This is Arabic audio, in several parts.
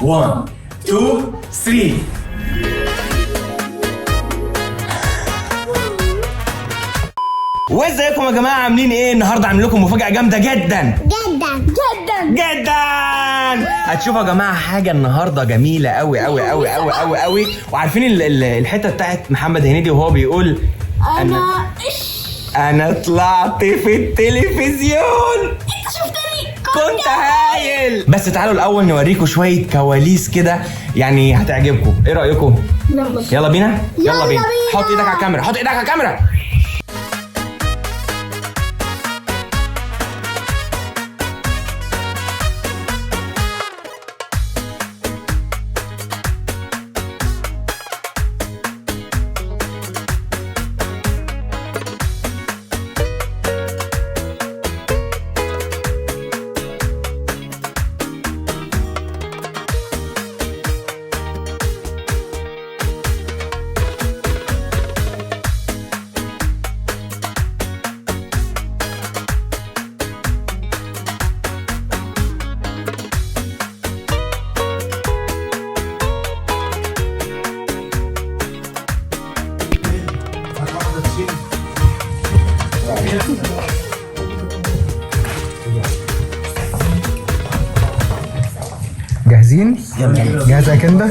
1 2 3. وازيكم يا جماعه، عاملين ايه؟ النهارده عامل لكم مفاجاه جامده جدا جدا جدا جدا. هتشوفوا يا جماعه حاجه النهارده جميله قوي قوي قوي قوي قوي قوي. وعارفين الحته بتاعت محمد هنيدي وهو بيقول انا طلعت في التلفزيون. انت شفتني كنت هايل. بس تعالوا الاول نوريكم شويه كواليس كده، يعني هتعجبكم. ايه رايكم؟ يلا بينا. يلا بينا. حط ايدك على الكاميرا، حط ايدك على الكاميرا. جاهزين؟ جاهزة يا كندا؟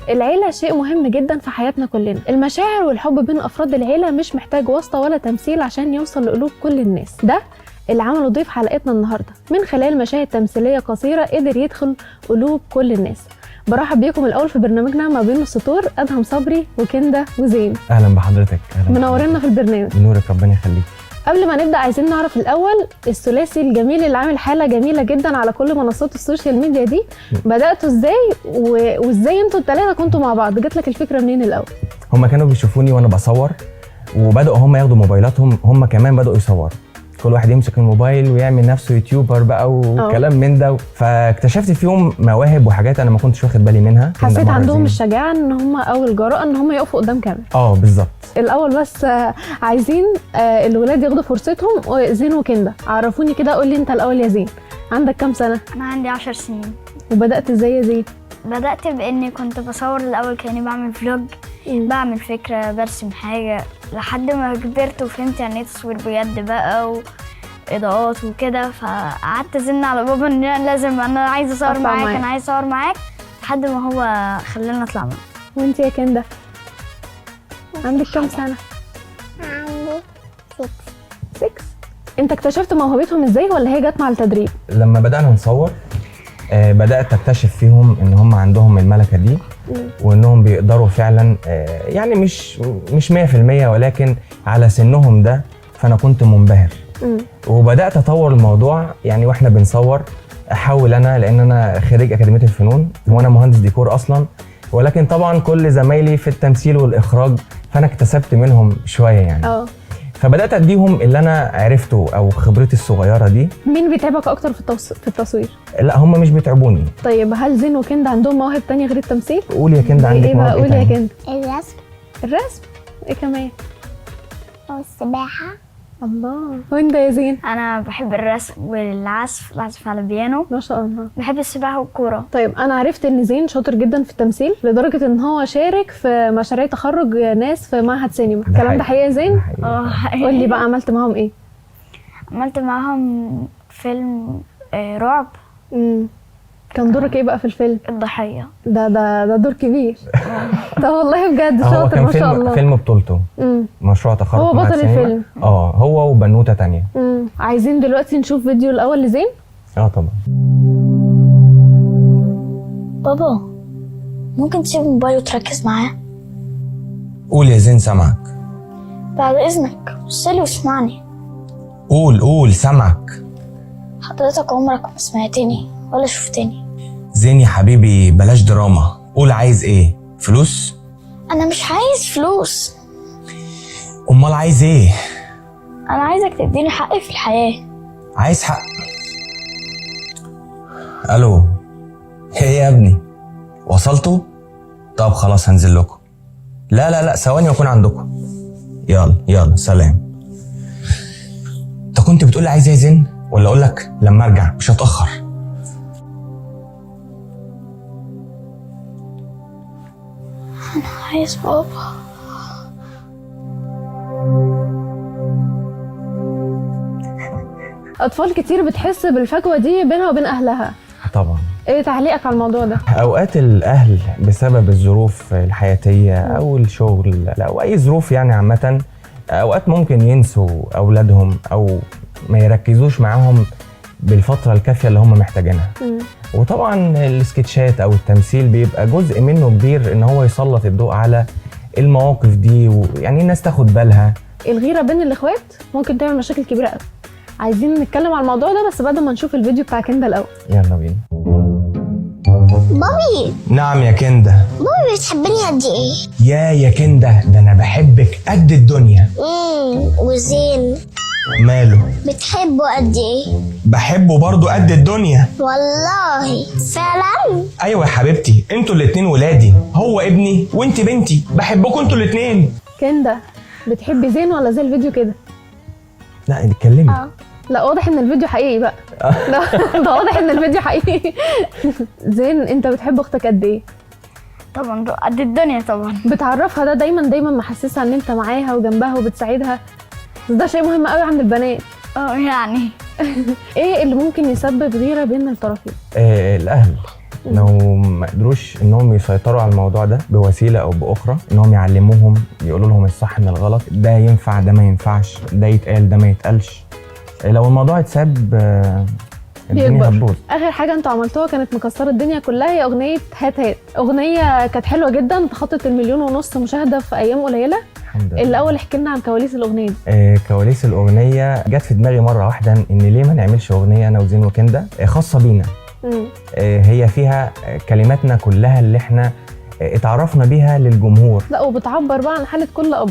العيلة شيء مهم جدا في حياتنا كلنا. المشاعر والحب بين أفراد العيلة مش محتاج واسطة ولا تمثيل عشان يوصل لقلوب كل الناس. ده اللي عمله ضيف حلقتنا النهاردة، من خلال مشاهد تمثيلية قصيرة قدر يدخل قلوب كل الناس. برحب بيكم الأول في برنامجنا ما بين السطور، أدهم صبري وكندا وزين. أهلا بحضرتك. منورنا في البرنامج. نورك، ربنا يخليك. قبل ما نبدأ عايزين نعرف الأول الثلاثي الجميل اللي عامل حالة جميلة جدا على كل منصات السوشيال ميديا دي، بدأتوا ازاي وازاي انتوا الثلاثة كنتوا مع بعض؟ جات لك الفكرة منين الأول؟ هما كانوا بيشوفوني وانا بصور، وبدأوا هما ياخدوا موبايلاتهم، هما كمان بدأوا يصوروا، كل واحد يمسك الموبايل ويعمل نفسه يوتيوبر بقى وكلام من ده. فاكتشفت فيهم مواهب وحاجات انا ما كنتش واخد بالي منها. حسيت عندهم الشجاعة ان هم او الجرأة ان هم يقفوا قدام كاميرا. بالظبط. الاول بس عايزين الولاد ياخدوا فرصتهم. زين وكندا، عرفوني كده، قول لي انت الاول يا زين، عندك كام سنة؟ انا عندي 10 سنين. وبدأت ازاي يا زين؟ بدأت باني كنت بصور الاول كاني بعمل فلوج، بعمل فكرة، برسم حاجة، لحد ما كبرت وفهمت يعني ايه تصوير بجد بقى واضاءات وكده. فقعدت ازن على بابا ان لازم انا عايزه اصور معاك، انا عايزه اصور معاك، لحد ما هو خلاني اطلع معاك. وانت يا كندا عندك كام سنة؟ عندي 6. انت اكتشفت موهبتهم ازاي ولا هي جت مع التدريب؟ لما بدأنا نصور بدأت اكتشف فيهم ان هم عندهم الملكة دي، وانهم بيقدروا فعلا، يعني مش 100%، ولكن على سنهم ده فانا كنت منبهر. وبدأت اطور الموضوع، يعني واحنا بنصور احاول انا، لان انا خريج اكاديمية الفنون وانا مهندس ديكور اصلا، ولكن طبعا كل زمايلي في التمثيل والاخراج، فانا اكتسبت منهم شوية يعني. فبدأت اديهم اللي انا عرفته او خبرتي الصغيرة دي. مين بيتعبك اكتر في التصوير؟ لا، هم مش بيتعبوني. طيب هل زين وكندا عندهم مواهب تانية غير التمثيل؟ قول يا كندا، عندك مواهب قول يا كندا. الرسم. ايه كمان؟ والسباحة. الله. وانت يا زين؟ انا بحب الرسم والعزف، بعزف على البيانو. ما شاء الله. بحب السباحة والكورة. طيب انا عرفت ان زين شاطر جدا في التمثيل، لدرجة ان هو شارك في مشاريع تخرج ناس في معهد سينما. الكلام ده حقيقي يا زين؟ قول لي بقى عملت معاهم ايه؟ عملت معاهم فيلم رعب. كان دورك ايه بقى في الفيلم؟ الضحية. ده دور كبير. ده والله بجد شاطر ما شاء الله. فيلم بطولته، مشروع تخرج. هو بطل الفيلم. هو وبنوتة تانية. عايزين دلوقتي نشوف فيديو الاول لزين. طبعا. بابا، ممكن تسيب الموبايل وتركز معاه؟ قول يا زين، سامعك. بعد اذنك بصلي واسمعني. قول سامعك. حضرتك عمرك ما سمعتني ولا شفتني. زين يا حبيبي، بلاش دراما. قول عايز ايه؟ فلوس؟ انا مش عايز فلوس. امال عايز ايه؟ انا عايزك تديني حقي في الحياة. عايز حق؟ الو، ايه يا ابني، وصلتوا؟ طب خلاص هنزل لكم. لا ثواني واكون عندكم. يلا سلام. كنت بتقولي عايز يزن ولا اقول لك لما ارجع؟ مش هتاخر. عايز بابا. اطفال كتير بتحس بالفجوه دي بينها وبين اهلها. طبعا. ايه تعليقك على الموضوع ده؟ اوقات الاهل بسبب الظروف الحياتيه او الشغل او اي ظروف يعني عامه، اوقات ممكن ينسوا اولادهم او ما يركزوش معاهم بالفتره الكافيه اللي هم محتاجينها. وطبعا السكتشات او التمثيل بيبقى جزء منه كبير ان هو يسلط الضوء على المواقف دي، ويعني الناس تاخد بالها. الغيره بين الاخوات ممكن تعمل مشاكل كبيره قوي. عايزين نتكلم على الموضوع ده بس بعد ما نشوف الفيديو بتاع كندا الاول. يلا بينا. بابي. نعم يا كندا. بابي بتحبني قد ايه؟ يا كندا ده انا بحبك قد الدنيا. وزين ماله؟ بتحبه قد ايه؟ بحبه برضو قد الدنيا. والله فعلا؟ ايوه يا حبيبتي، انتوا الاتنين ولادي، هو ابني وانت بنتي، بحبكم انتوا الاتنين. كندا بتحبي زين ولا زي الفيديو كده؟ لا اتكلمي. لا واضح ان الفيديو حقيقي بقى. ده واضح ان الفيديو حقيقي. زين انت بتحب اختك قد ايه؟ طبعا قد الدنيا طبعا. بتعرفها ده دايما محسسها ان انت معاها وجنبها وبتساعدها، ده شيء مهم قوي عند البنات. يعني ايه اللي ممكن يسبب غيره بين الطرفين؟ الاهل لو ما قدروش انهم يسيطروا على الموضوع ده بوسيله او باخرى، انهم يعلموهم، يقولوا لهم الصح من الغلط، ده ينفع ده ما ينفعش، ده يتقال ده ما يتقالش. لو الموضوع اتساب الدنيا هتبوظ. اخر حاجه انتوا عملتوها كانت مكسره الدنيا كلها، هي اغنيه هات هات. اغنيه كانت حلوه جدا، تخطت 1.5 مليون مشاهده في ايام قليله. الحمد لله. الاول احكي لنا عن كواليس الاغنيه دي. كواليس الاغنيه جت في دماغي مره واحده ان ليه ما نعملش اغنيه انا وزين وكندا خاصه بينا. هي فيها كلماتنا كلها اللي احنا اتعرفنا بيها للجمهور. لا وبتعبر بقى عن حاله كل اب.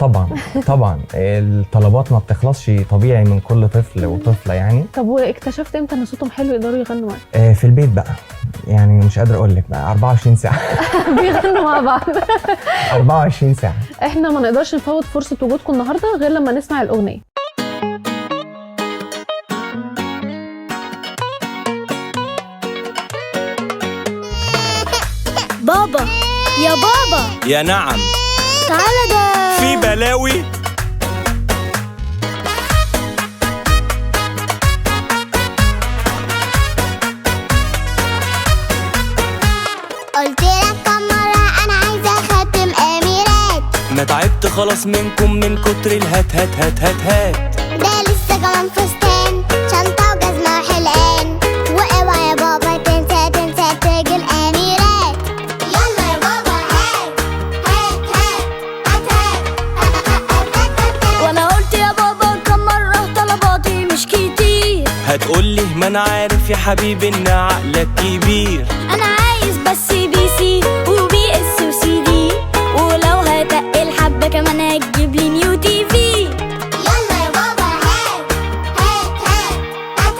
طبعا طبعا. الطلبات ما بتخلصش طبيعي من كل طفل وطفله يعني. طب واكتشفت امتى ان صوتهم حلو يقدروا يغنوا معاك؟ في البيت بقى، يعني مش قادر اقول لك بقى 24 ساعه. بيغنوا مع بعض. 24 ساعه. احنا ما نقدرش نفوت فرصه وجودكم النهارده غير لما نسمع الاغنيه. بابا يا بابا. يا نعم. تعالى ده في بلاوي. قلت لك كم مرة أنا عايزة خاتم أميرات. ما تعبت خلاص منكم من كتر الهات هات هات هات هات. ده لسه كمان فستان، شنطة وجزمة وحلقان. واوعى يا بابا تنسى تاج الأميرات. يلا يا بابا هات هات هات هات. وانا قلت يا بابا كم مرة طلباتي مش كتير. هتقولي ما انا عارف يا حبيبي ان عقلك كبير. انا عايز بس بي سي وبي اس وسي دي، ولو هتقل حبة كمان هتجيب لي نيو تي في. يلا يا بابا هات هات هات هات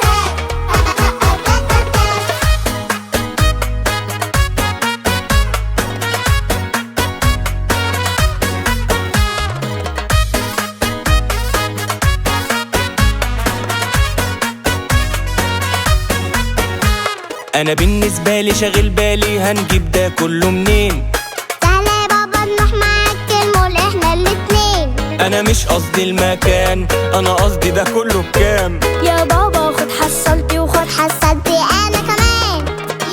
انا بالنسبه لي شاغل بالي هنجيب ده كله منين. تعالى يا بابا نروح معاك المول احنا الاتنين. انا مش قصدي المكان، انا قصدي ده كله بكام. يا بابا خد حصلتي وخد حصلتي انا كمان.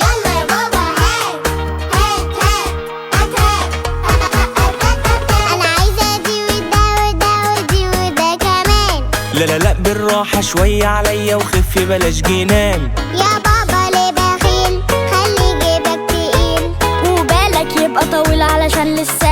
يلا يا بابا هات هات هات هات. انا عايزه دي وده وده ودي وده كمان. لا بالراحه شويه عليا وخفي بلاش جنان. يا بابا ليه بخيل؟ خلي جيبك تقيل وبالك يبقى طويل علشان لسه